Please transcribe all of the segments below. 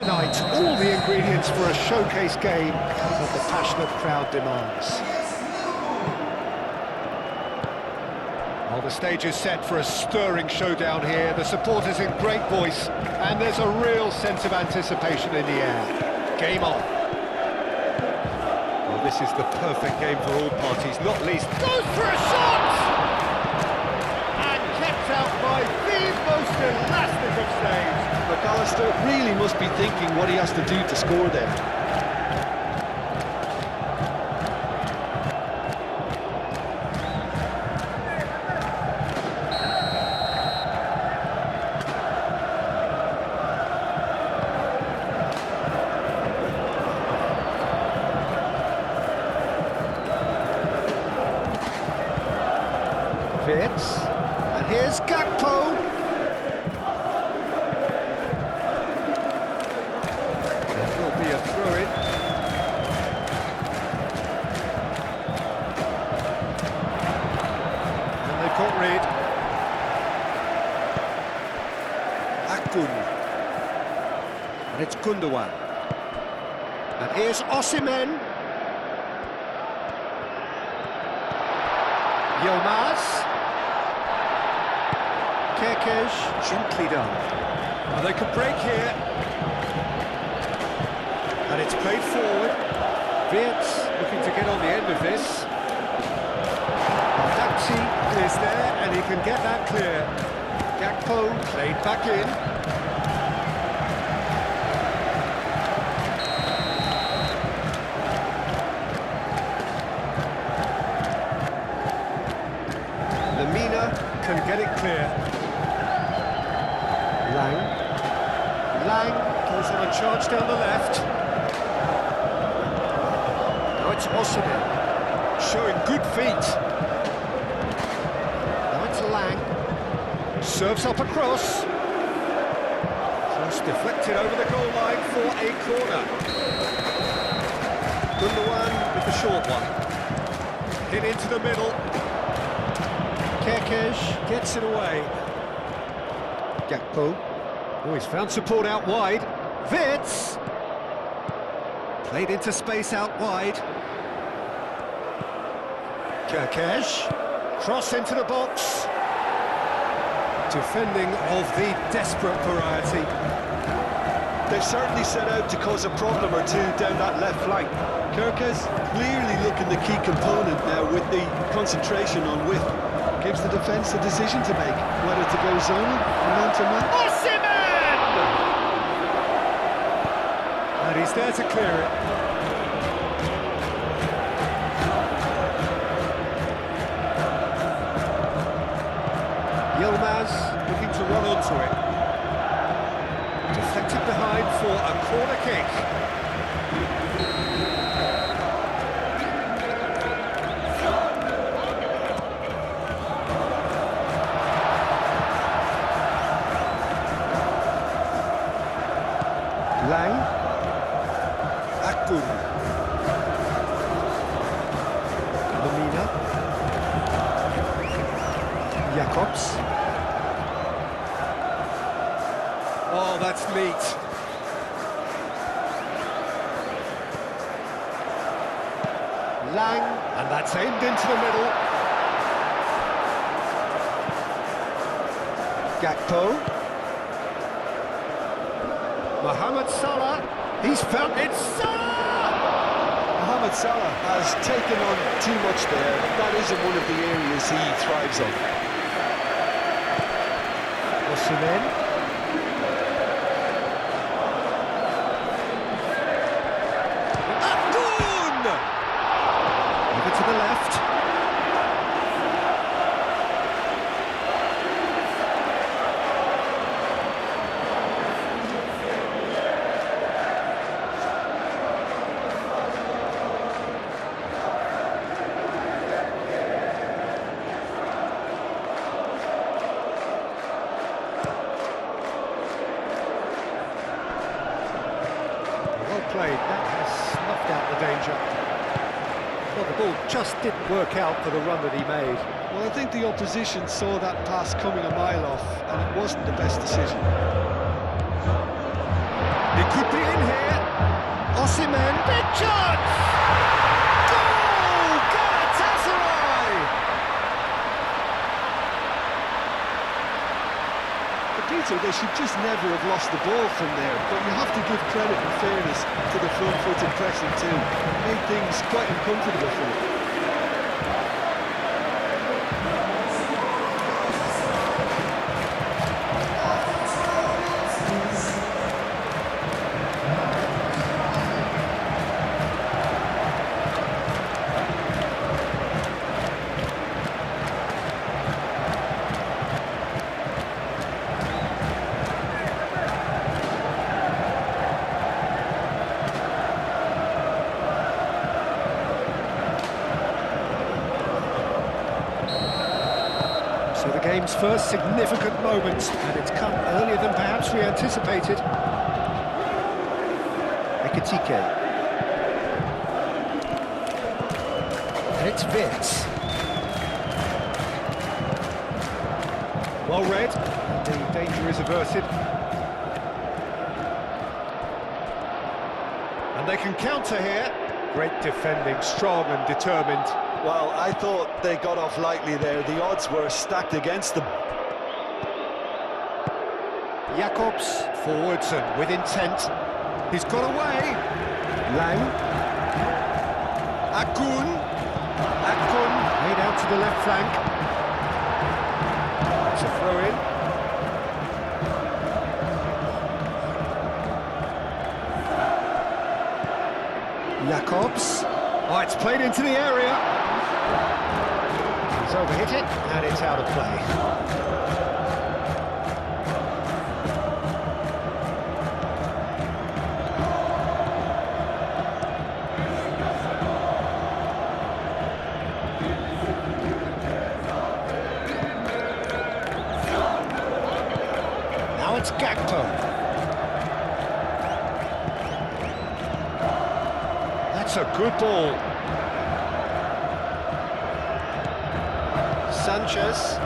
Tonight, all the ingredients for a showcase game that the passionate crowd demands. Well, the stage is set for a stirring showdown here. The supporters in great voice, and there's a real sense of anticipation in the air. Game on. Well, this is the perfect game for all parties, not least. Goes for a shot! And kept out by the most elastic of saves. McAllister really must be thinking what he has to do to score there. Fits, and here's Gakpo. Be a throw-in. And they caught Reed. Akgun. And it's Gundogan. And here's Osimhen. Yilmaz. Kerkez, gently done. Well, they could break here. And it's played forward. Wirtz looking to get on the end of this. Daxi is there, and he can get that clear. Gakpo played back in. Lemina can get it clear. Lang goes on a charge down the left. It's Osimhen, showing good feet. Now it's Lang, serves up across. Cross deflected over the goal line for a corner. Gundogan with the short one. Hit into the middle. Kerkez gets it away. Gakpo, oh, he's found support out wide. Wirtz, played into space out wide. Kerkez, cross into the box. Defending of the desperate variety. They've certainly set out to cause a problem or two down that left flank. Kerkez clearly looking the key component now with the concentration on width. Gives the defence a decision to make, whether to go zonal or man-to-man. Osimhen! And he's there to clear it. Yilmaz looking to run onto it. Deflected behind for a corner kick. Lang. Akgun. Lemina. Jacobs. Oh, that's neat. Lang, and that's aimed into the middle. Gakpo. Mohamed Salah, he's found it. Salah! Mohamed Salah has taken on too much there. That isn't one of the areas he thrives on. Osimhen. Akgun! Over to the left. Played, that has snuffed out the danger. Well, the ball just didn't work out for the run that he made. Well, I think the opposition saw that pass coming a mile off, and it wasn't the best decision. It could be in here. Osimhen, big chance! Goal! Galatasaray! Peter, they should just never have lost the ball from there, but you have to give credit and fairness to the front-footed pressing too. Made things quite uncomfortable for them. So the game's first significant moment, and it's come earlier than perhaps we anticipated. Ekitike. And it's Vitz. Well read, the danger is averted. And they can counter here. Great defending, strong and determined. Well, I thought they got off lightly there. The odds were stacked against them. Jacobs forwards and with intent. He's got away. Lang. Akun made out to the left flank. It's a throw-in. Jacobs. Oh, it's played into the area. He's overhit it, and it's out of play. Now it's Gakpo. That's a good ball. Sanchez.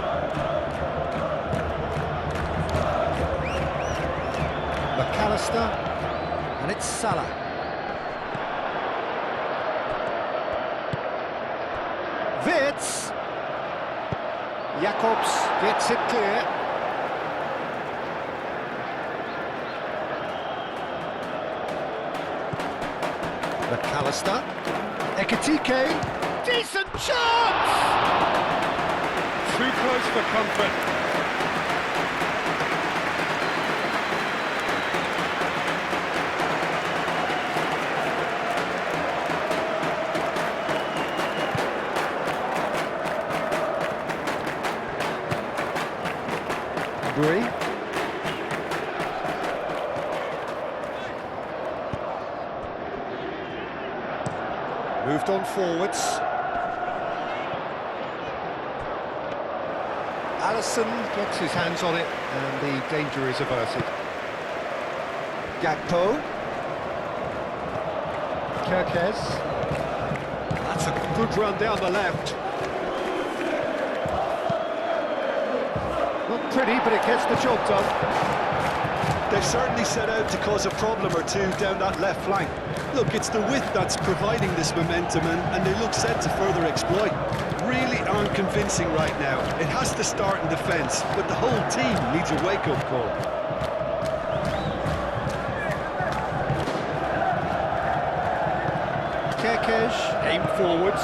McAllister. And it's Salah. Vitz. Jacobs gets it clear. McAllister. Ekitike. Decent chance! Too close for comfort. Bree. Moved on forwards. Alisson gets his hands on it, and the danger is averted. Gakpo. Kirkes. That's a good run down the left. Not pretty, but it gets the job done. They've certainly set out to cause a problem or two down that left flank. Look, it's the width that's providing this momentum, and they look set to further exploit. Really aren't convincing right now. It has to start in defence, but the whole team needs a wake-up call. Kirkes, aim forwards.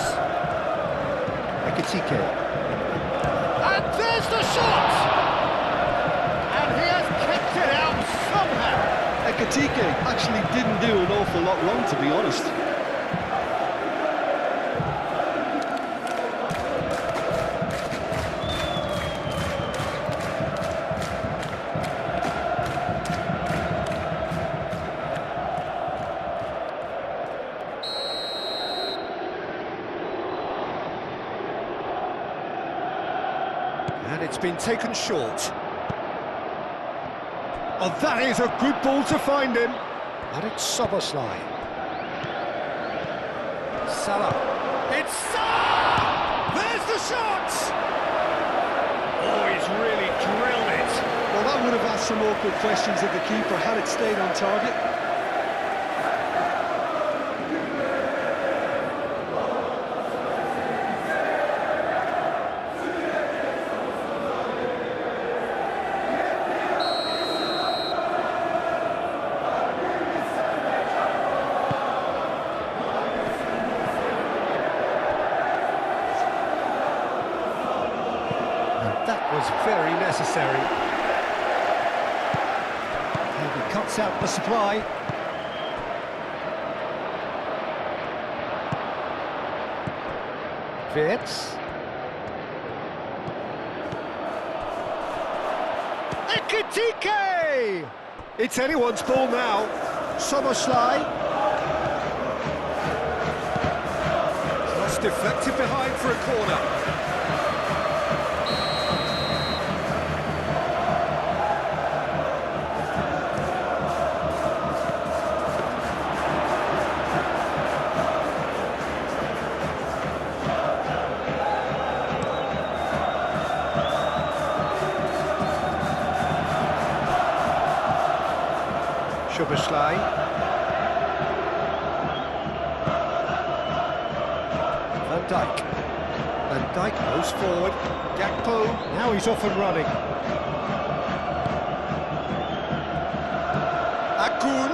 Ekitike. And there's the shot! And he has kept it out somehow. Ekitike actually didn't do an awful lot wrong, to be honest. And it's been taken short. Oh, that is a good ball to find him. And it's Soboslai. Salah. It's Salah! There's the shot! Oh, he's really drilled it. Well, that could have asked some awkward questions of the keeper had it stayed on target. That was very necessary. And he cuts out the supply. Wirtz. Ekitike! It's anyone's ball now. Soboslai. Cross deflected behind for a corner. Szoboszlai. Van Dijk. Van Dijk goes forward. Gakpo, now he's off and running. Akun.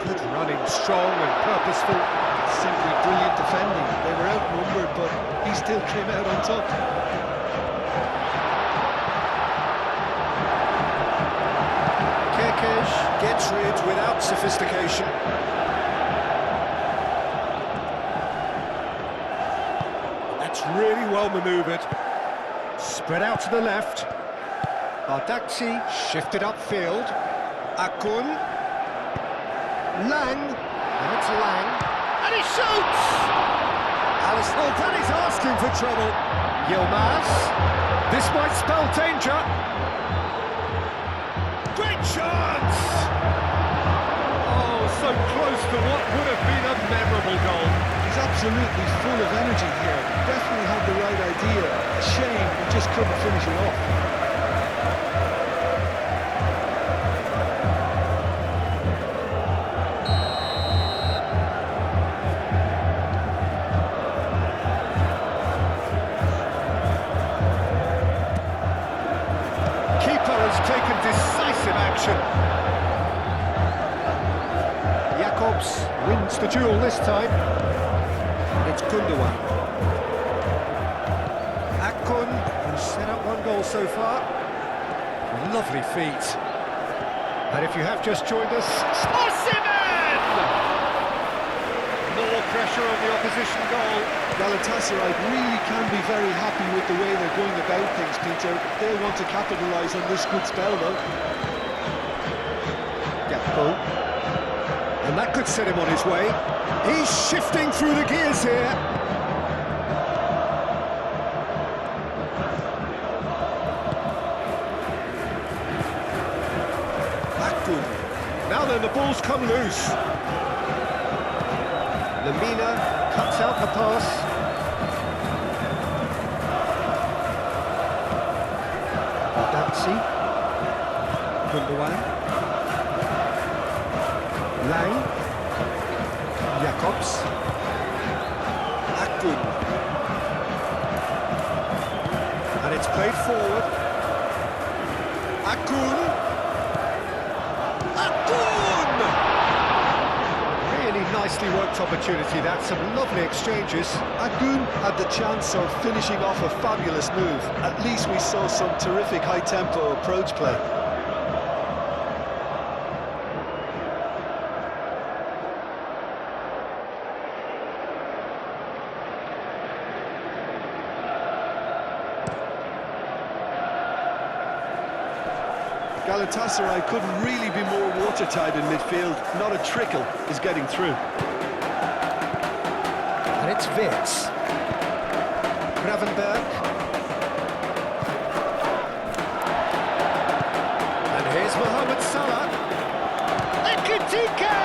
Good running, strong and purposeful. Simply brilliant defending. They were outnumbered, but he still came out on top. Gets rid without sophistication. That's really well manoeuvred. Spread out to the left. Bardakci shifted upfield. Akun. Lang. Now it's Lang. And he shoots! Alice, oh, that is asking for trouble. Yilmaz. This might spell danger. Great chance! Oh, so close to what would have been a memorable goal. He's absolutely full of energy here. Definitely had the right idea. A shame he just couldn't finish it off. Taken decisive action. Jakobs wins the duel this time. It's Gundogan. Akun, who's set up one goal so far. Lovely feet. And if you have just joined us, Osimhen! More pressure on the opposition goal. Galatasaray really can be very happy with the way they're going about things, Peter. They'll want to capitalise on this good spell, though. Gakpo. And that could set him on his way. He's shifting through the gears here. Akun. Now then, the ball's come loose. Lamina cuts out the pass. Bardakci. Gundogan. Lang. Jakobs. Akun. And it's played forward. Akun. Nicely worked opportunity, that's some lovely exchanges. Akun had the chance of finishing off a fabulous move. At least we saw some terrific high-tempo approach play. Galatasaray couldn't really be more watertight in midfield. Not a trickle is getting through. And it's Wirtz. Gravenberg. And here's Mohamed Salah. Ekitike!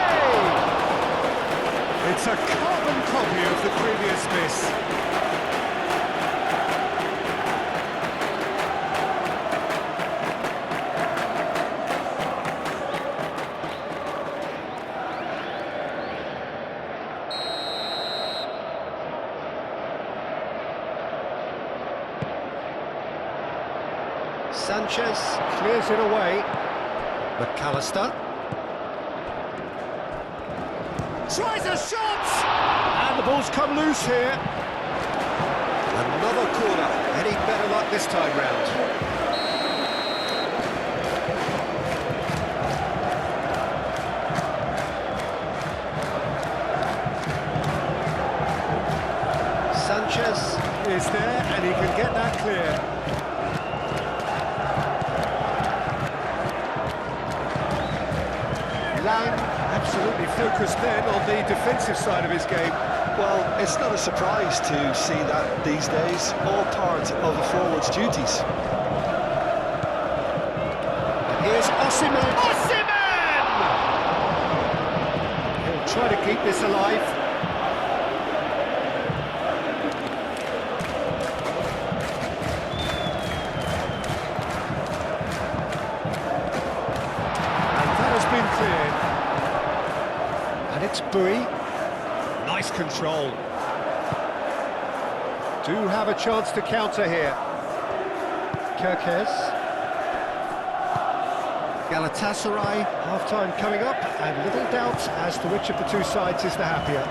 It's a carbon copy of the previous miss. Sanchez clears it away. McAllister. Tries a shot! And the ball's come loose here. Another corner. Any better luck this time round? Sanchez is there, and he can get that clear. Lang absolutely focused then on the defensive side of his game. Well, it's not a surprise to see that these days, all part of a forward's duties. And here's Osimhen! Osimhen! He'll try to keep this alive. Been cleared, and it's Bui. Nice control. Do have a chance to counter here. Kirkes. Galatasaray, half-time coming up, and little doubt as to which of the two sides is the happier.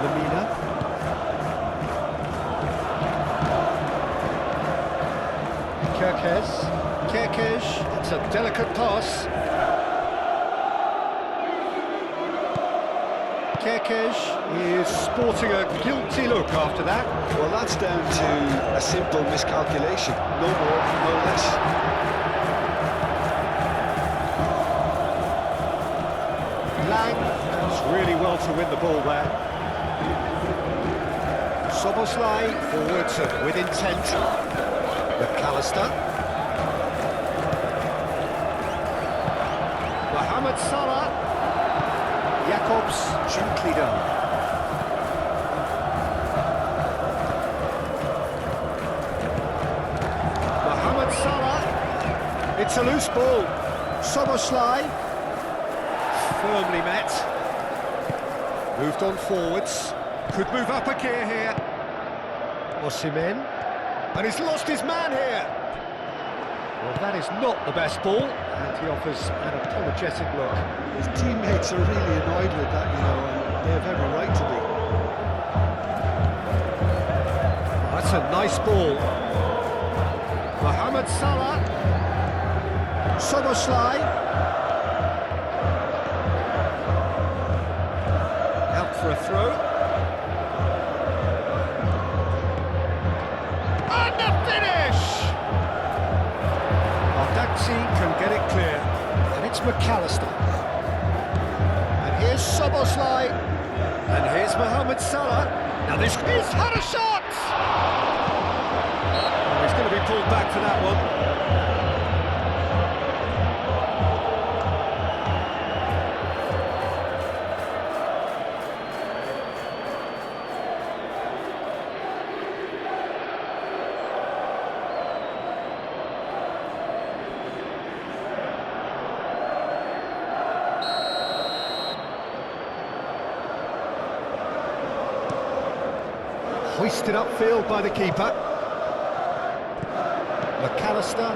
Lamina. Kirkes, it's a delicate pass. Kirkes is sporting a guilty look after that. Well, that's down to a simple miscalculation, no more, no less. Lang does really well to win the ball there. Soboslai forwards and with intent. McAllister. Mohamed Salah. Jacobs gently done. Mohamed Salah. It's a loose ball. Soboslai. Firmly met. Moved on forwards. Could move up a gear here. Osimhen. And he's lost his man here. Well, that is not the best ball, and he offers an apologetic look. His teammates are really annoyed with that, you know, and they have every right to be. That's a nice ball. Mohamed Salah. Soboslai. Out for a throw. Can get it clear, and it's McAllister. And here's Soboslai, and here's Mohamed Salah. Now he's had a shot! Oh, he's going to be pulled back for that one. Hoisted upfield by the keeper. McAllister.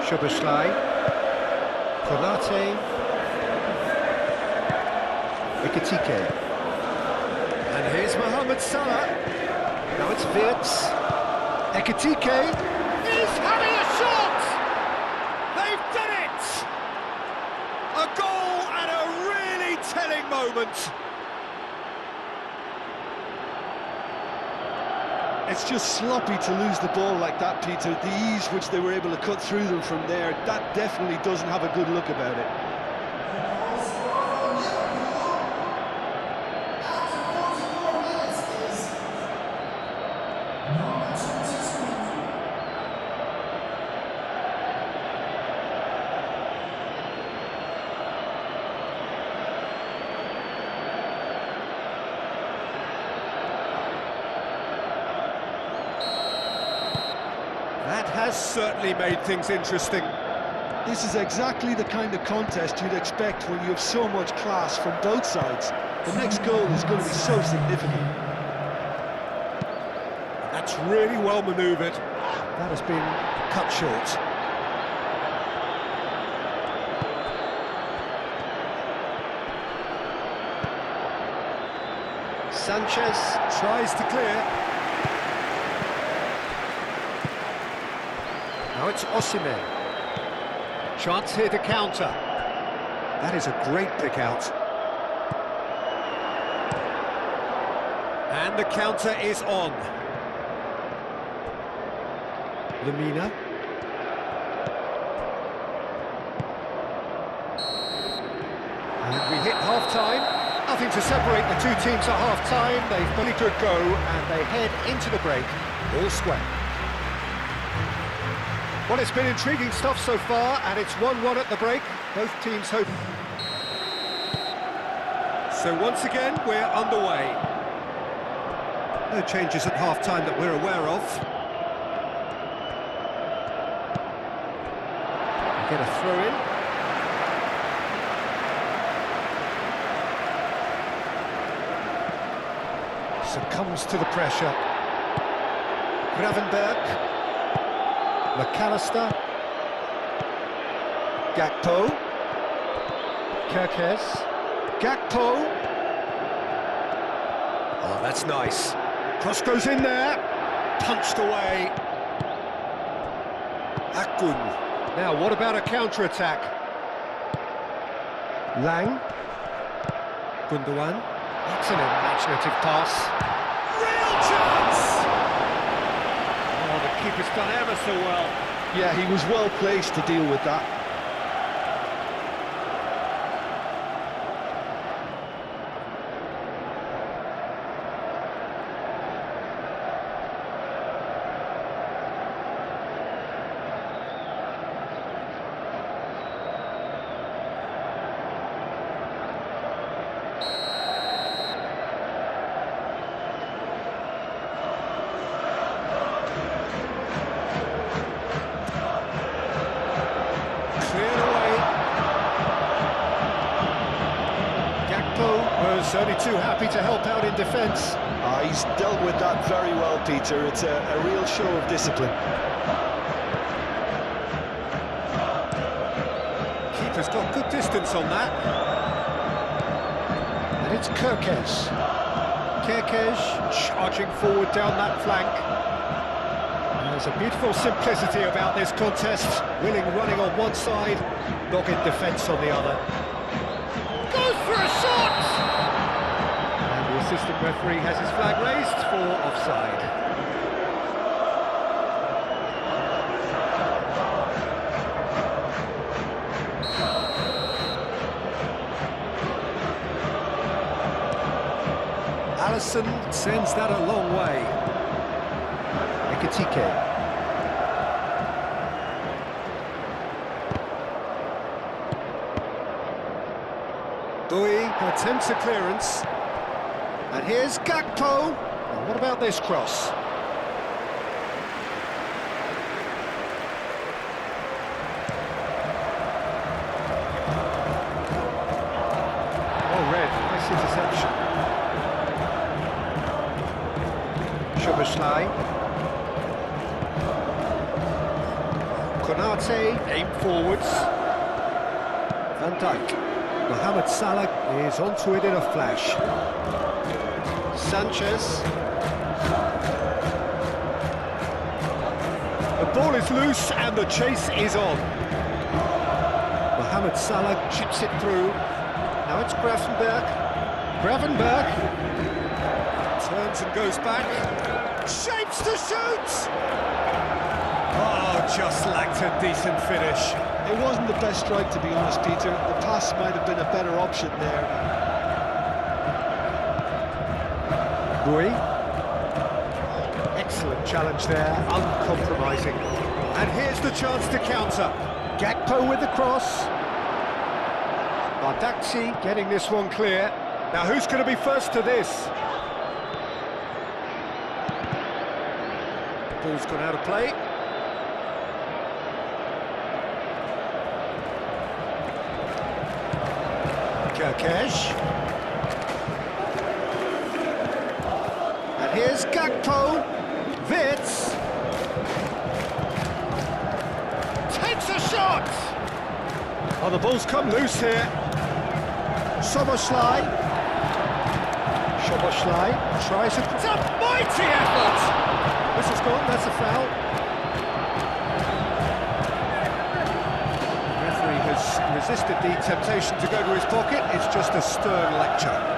Szoboszlai. Konate. Ekitike. And here's Mohamed Salah. Now it's Wirtz. Ekitike is having a shot! They've done it! A goal and a really telling moment. It's just sloppy to lose the ball like that, Peter. The ease which they were able to cut through them from there, that definitely doesn't have a good look about it. That has certainly made things interesting. This is exactly the kind of contest you'd expect when you have so much class from both sides. The next goal is going to be so significant. That's really well manoeuvred. That has been cut short. Sanchez tries to clear. Now it's Osimhen. Chance here to counter. That is a great pick out. And the counter is on. Lamina. And we hit half-time. Nothing to separate the two teams at half-time. They've got a good go and they head into the break all square. Well, it's been intriguing stuff so far, and it's 1-1 at the break. Both teams hope. So once again, we're underway. No changes at half-time that we're aware of. We get a throw-in. Succumbs to the pressure. Gravenberg. McAllister. Gakpo. Kerkez. Gakpo. Oh, that's nice. Cross goes in there. Punched away. Akun. Now, what about a counter-attack? Lang. Gundogan. That's an imaginative pass. Real chance! Oh, the keeper's done ever so well. Yeah, he was well placed to deal with that. Was only too happy to help out in defence. He's dealt with that very well, Peter. It's a real show of discipline. Keeper's got good distance on that. And it's Kerkez. Kerkez charging forward down that flank. There's a beautiful simplicity about this contest. Willing running on one side, dogged defence on the other. Goes for a shot! The assistant referee has his flag raised for offside. Alisson sends that a long way. Ekitike. Dui attempts a clearance. And here's Gakpo. And what about this cross? Oh, red. Nice interception. Szoboszlai. Konate, aim forwards. Van Dijk. Mohamed Salah is onto it in a flash. Sanchez. The ball is loose and the chase is on. Mohamed Salah chips it through. Now it's Gravenberg. Turns and goes back. Shapes to shoot! Oh, just lacked a decent finish. It wasn't the best strike, to be honest, Peter. The pass might have been a better option there. Rui. Excellent challenge there, uncompromising. And here's the chance to counter. Gakpo with the cross. Bardakci getting this one clear. Now who's going to be first to this? Ball's gone out of play. Kerkesh. And here's Gakpo. Vitz. Takes a shot! Oh, the ball's come loose here. Soboslai tries it. It's a mighty effort! This is gone, that's a foul. The referee has resisted the temptation to go to his pocket. It's just a stern lecture.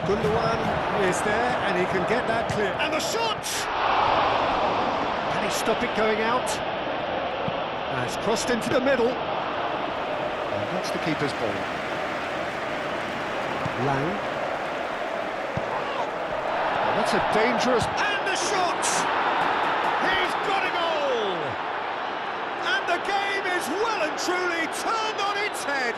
Gundogan is there, and he can get that clear. And the shot! Can he stop it going out? And it's crossed into the middle. And that's the keeper's ball. Lang. Oh, that's a dangerous... And the shot! He's got a goal! And the game is well and truly turned on its head.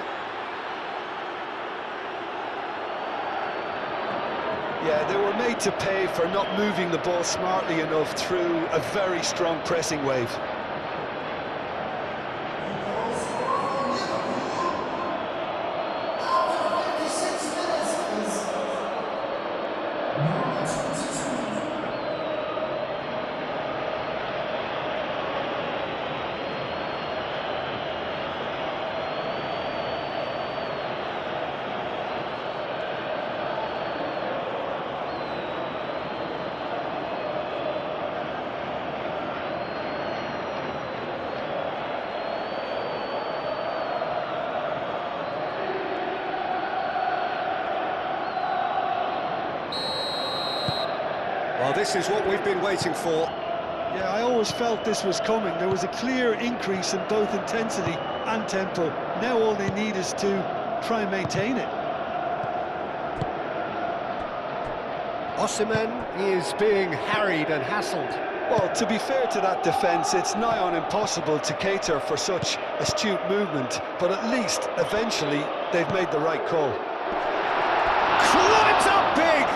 Yeah, they were made to pay for not moving the ball smartly enough through a very strong pressing wave. Well, this is what we've been waiting for. Yeah, I always felt this was coming. There was a clear increase in both intensity and tempo. Now all they need is to try and maintain it. Osimhen is being harried and hassled. Well, to be fair to that defence, it's nigh on impossible to cater for such astute movement, but at least, eventually, they've made the right call. Climbs up big!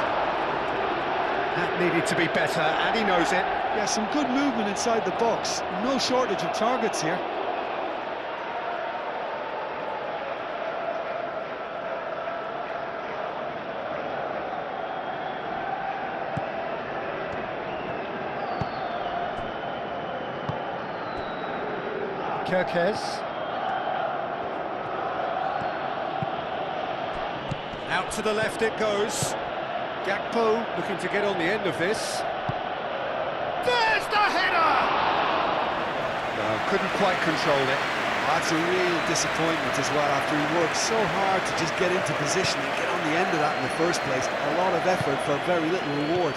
That needed to be better, and he knows it. Yeah, some good movement inside the box. No shortage of targets here. Kerkesh. Out to the left it goes. Gakpo looking to get on the end of this. There's the header! No, couldn't quite control it. That's a real disappointment as well, after he worked so hard to just get into position and get on the end of that in the first place. A lot of effort for very little reward.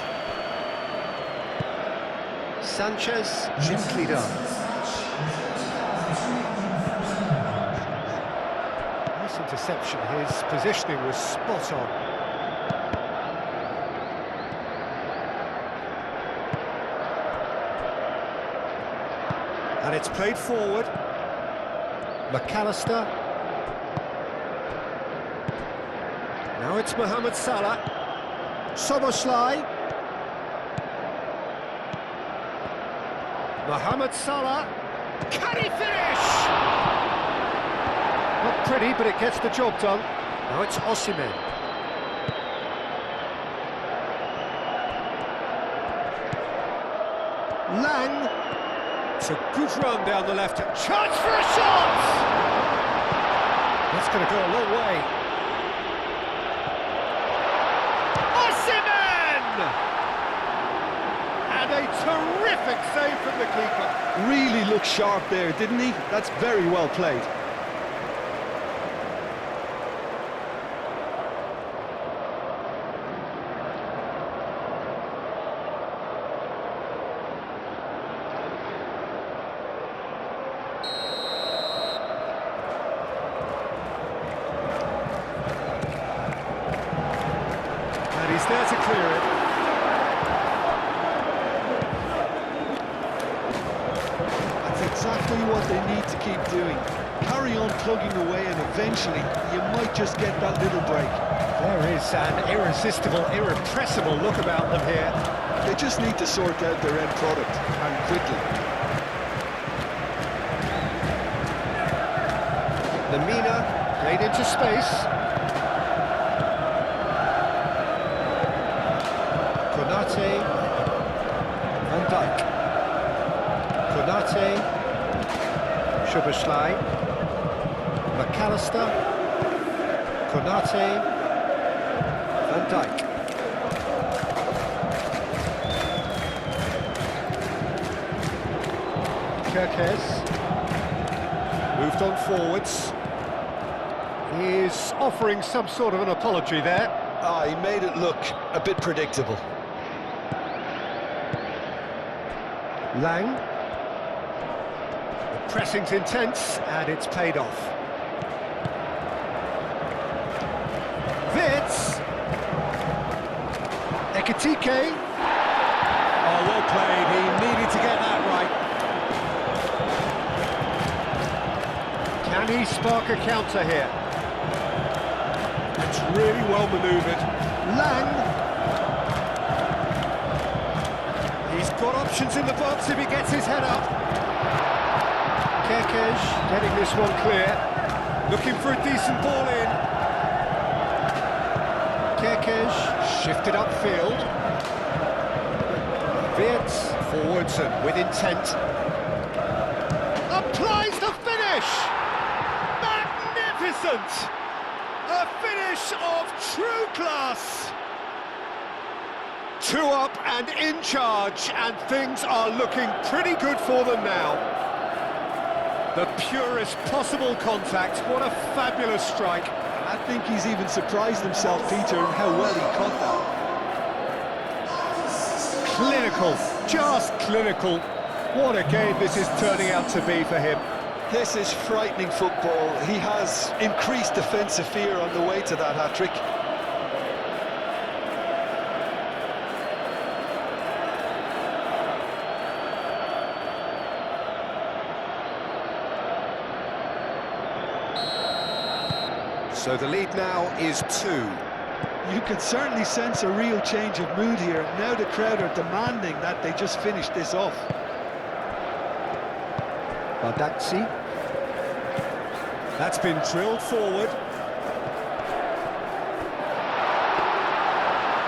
Sanchez, gently done. Nice interception, his positioning was spot on. And it's played forward. McAllister. Now it's Mohamed Salah. Soboslai. Mohamed Salah. Can he finish? Not pretty, but it gets the job done. Now it's Osimhen. Lang. It's a good run down the left. Chance for a shot! That's going to go a long way. Osimhen! And a terrific save from the keeper. Really looked sharp there, didn't he? That's very well played. He's there to clear it. what they need to keep doing. Carry on plugging away and eventually you might just get that little break. There is an irresistible, irrepressible look about them here. They just need to sort out their end product, and quickly. Lemina played into space. Konate, Van Dijk. Konate, Szoboszlai, McAllister, Konate, Van Dijk. Kerkez moved on forwards. He's offering some sort of an apology there. He made it look a bit predictable. Lang. The pressing's intense and it's paid off. Wits. Ekitike. Oh, well played. He needed to get that right. Can he spark a counter here? That's really well manoeuvred. Lang. He's got options in the box if he gets his head up. Kerkez getting this one clear. Looking for a decent ball in. Kerkez shifted upfield. Wirtz forwards and with intent. Applies the finish! Magnificent! A finish of true class! 2 up and in charge, and things are looking pretty good for them now. The purest possible contact, what a fabulous strike. I think he's even surprised himself, Peter, in how well he caught that. Clinical, just clinical. What a game this is turning out to be for him. This is frightening football. He has increased defensive fear on the way to that hat-trick. So the lead now is 2. You can certainly sense a real change of mood here. Now the crowd are demanding that they just finish this off. Bardakci. That's been drilled forward.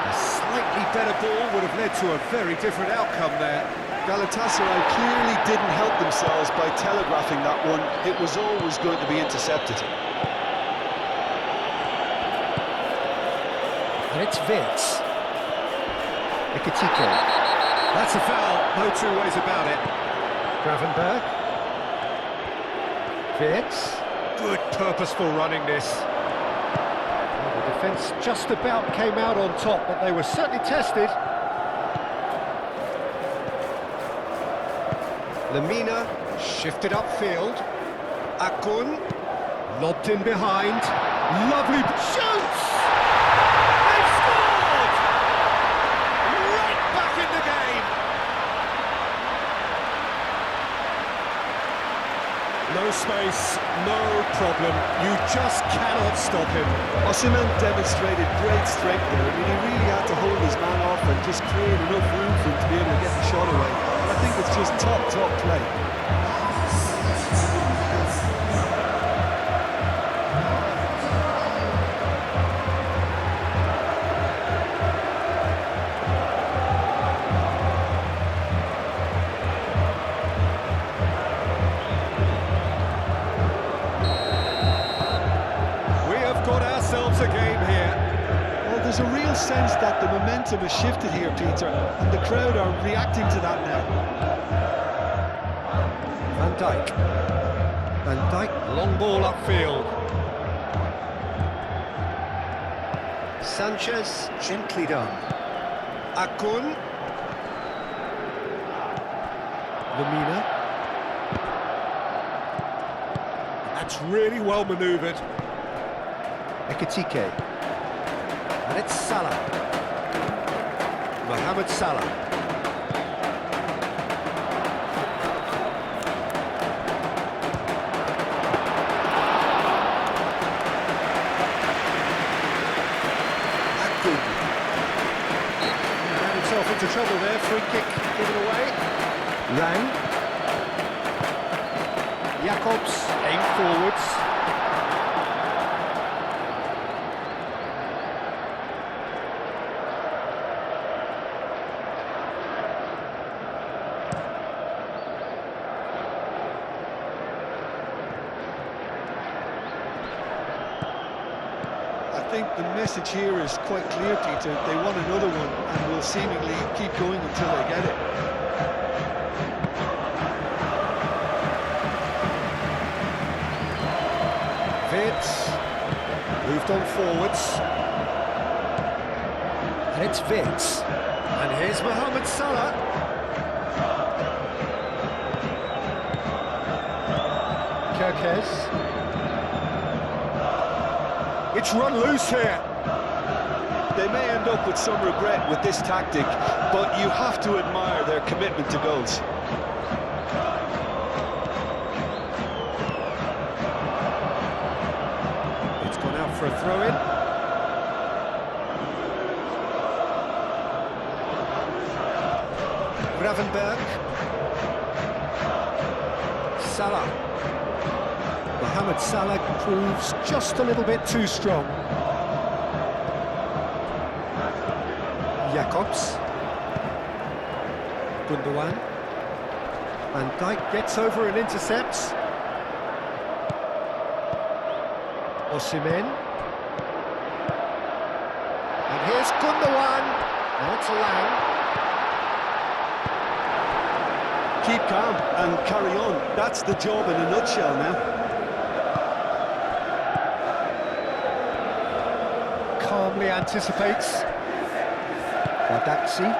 A slightly better ball would have led to a very different outcome there. Galatasaray clearly didn't help themselves by telegraphing that one. It was always going to be intercepted. And it's Wirtz. Ekitike. That's a foul, no 2 ways about it. Gravenberg. Wirtz. Good purposeful running this. Well, the defence just about came out on top, but they were certainly tested. Lemina shifted upfield. Akun lobbed in behind. Lovely shoots! They've scored! Right back in the game. No space, no problem. You just cannot stop him. Osimhen demonstrated great strength there. I mean, he really had to hold his man off and just create enough room for him to be able to get the shot away. And I think it's just top play. A game here. Well, there's a real sense that the momentum has shifted here, Peter, and the crowd are reacting to that now. Van Dijk. Van Dijk, long ball upfield. Sanchez, gently done. Akun. Lemina. That's really well manoeuvred. Ekitike. And it's Salah. Mohamed Salah. into trouble there, free kick given away. Lang. Jacobs, aim forwards. I think the message here is quite clear, Peter. They want another one and will seemingly keep going until they get it. Vitz, moved on forwards. And it's Vitz. And here's Mohamed Salah. Kirkes. It's run loose here. They may end up with some regret with this tactic, but you have to admire their commitment to goals. It's gone out for a throw-in. Gravenberg. Salah. Mohamed Salah proves just a little bit too strong. Jacobs. Gundogan. Van Dijk gets over and intercepts. Osimhen. And here's Gundogan. Now it's Lang. Keep calm and carry on. That's the job in a nutshell now. Calmly anticipates. Badaxi.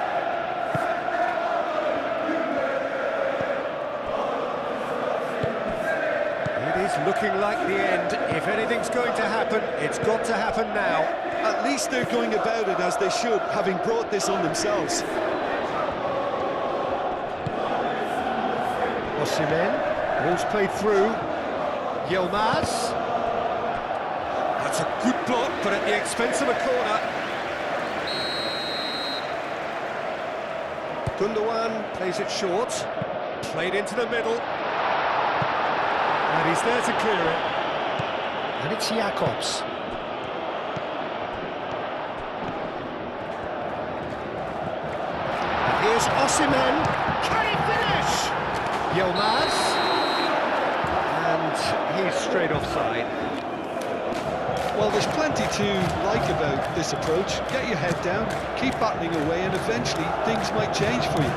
It is looking like the end. If anything's going to happen, it's got to happen now. At least they're going about it as they should, having brought this on themselves. Osimhen, ball's played through. Yilmaz. That's a good block, but at the expense of a corner. Gundogan plays it short. Played into the middle. And he's there to clear it. And it's Jacobs. And here's Osimhen. Can he finish? Yilmaz, and he's straight offside. Well, there's plenty to like about this approach. Get your head down, keep battling away, and eventually things might change for you.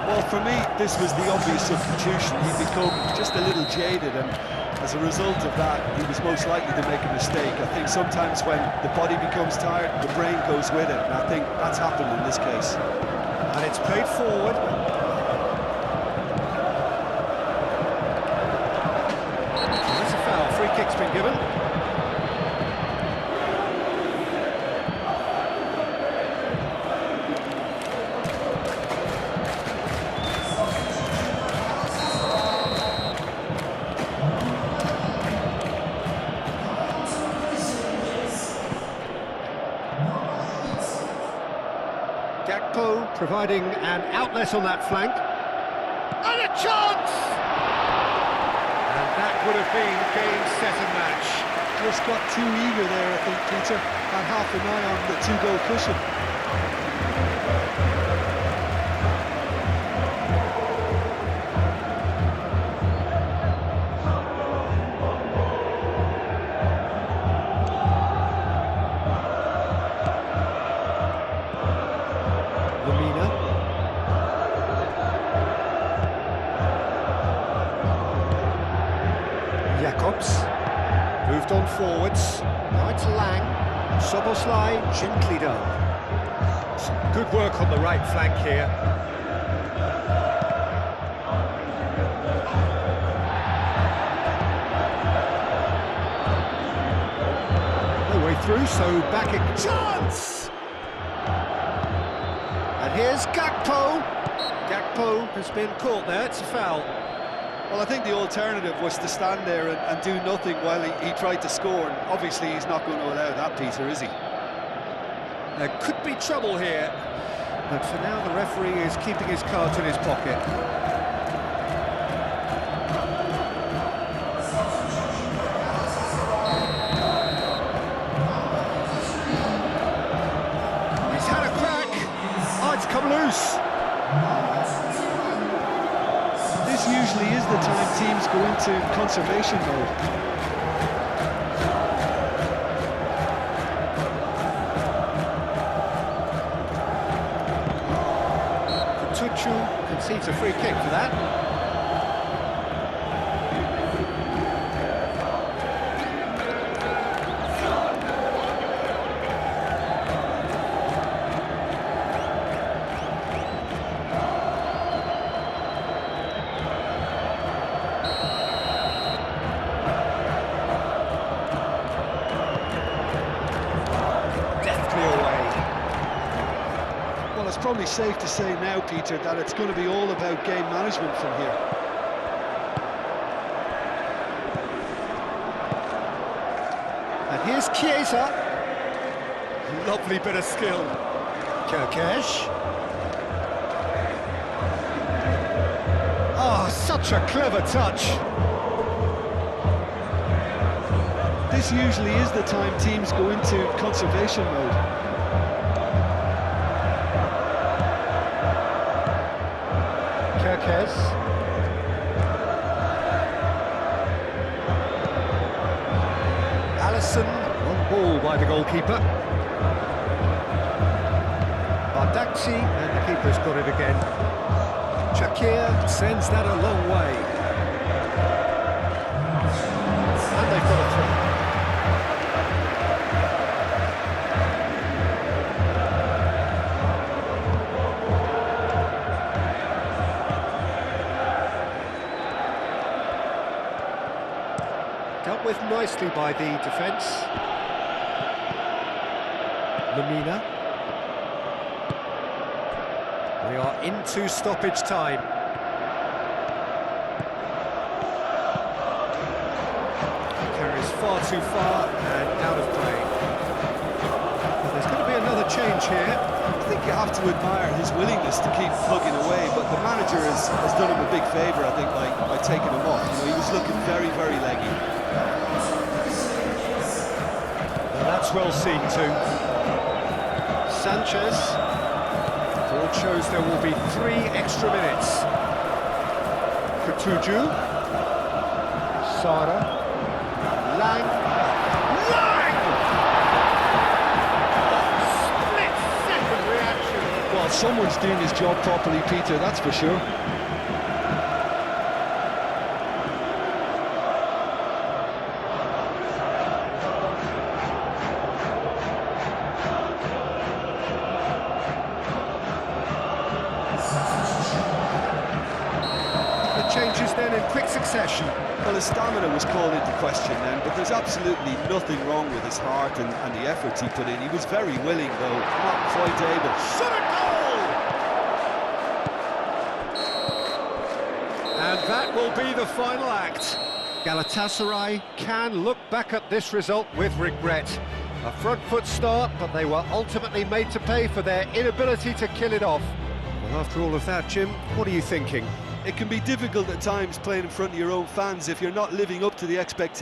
Well, for me, this was the obvious substitution. He'd become just a little jaded, and as a result of that, he was most likely to make a mistake. I think sometimes when the body becomes tired, the brain goes with it, and I think that's happened in this case. And it's played forward. That's a foul. Free kick's been given. Gakpo providing an outlet on that flank. And a chance! And that would have been game, set and match. Just got too eager there, I think, Peter. Had half an eye on the two-goal cushion. Jacobs, moved on forwards, now it's Lang, Soboslai, gently done. Some good work on the right flank here. No way through, so back in chance! And here's Gakpo. Gakpo has been caught there, it's a foul. Well, I think the alternative was to stand there and do nothing while he tried to score, and obviously he's not going to allow that, Peter, is he? There could be trouble here, but for now the referee is keeping his cards in his pocket. He's had a crack. Oh, it's come loose. This usually is the time teams go into conservation mode. Tuchu concedes a free kick for that. Well, it's probably safe to say now, Peter, that it's going to be all about game management from here. And here's Chiesa. Lovely bit of skill. Kirkesh. Oh, such a clever touch. This usually is the time teams go into conservation mode. Kirkesh. Alisson, on ball by the goalkeeper. Bardakci, and the keeper's got it again. Shakir sends that a long way. And they've got a throw. Dealt with nicely by the defence. Lamina. We are into stoppage time. Carries far too far and out of play. Well, there's going to be another change here. I think you have to admire his willingness to keep plugging away, but the manager has done him a big favour, I think, by taking him off. You know, he was looking very, very leggy. Well, that's well seen too. Sanchez. Board shows there will be 3 extra minutes. Kutuju. Sara. Lang. Lang! Split-second reaction. Well, someone's doing his job properly, Peter, that's for sure. Changes then in quick succession. Well, his stamina was called into question then, but there's absolutely nothing wrong with his heart and the efforts he put in. He was very willing, though, not quite able. Shot a goal! And that will be the final act. Galatasaray can look back at this result with regret. A front foot start, but they were ultimately made to pay for their inability to kill it off. Well, after all of that, Jim, what are you thinking? It can be difficult at times playing in front of your own fans if you're not living up to the expectations.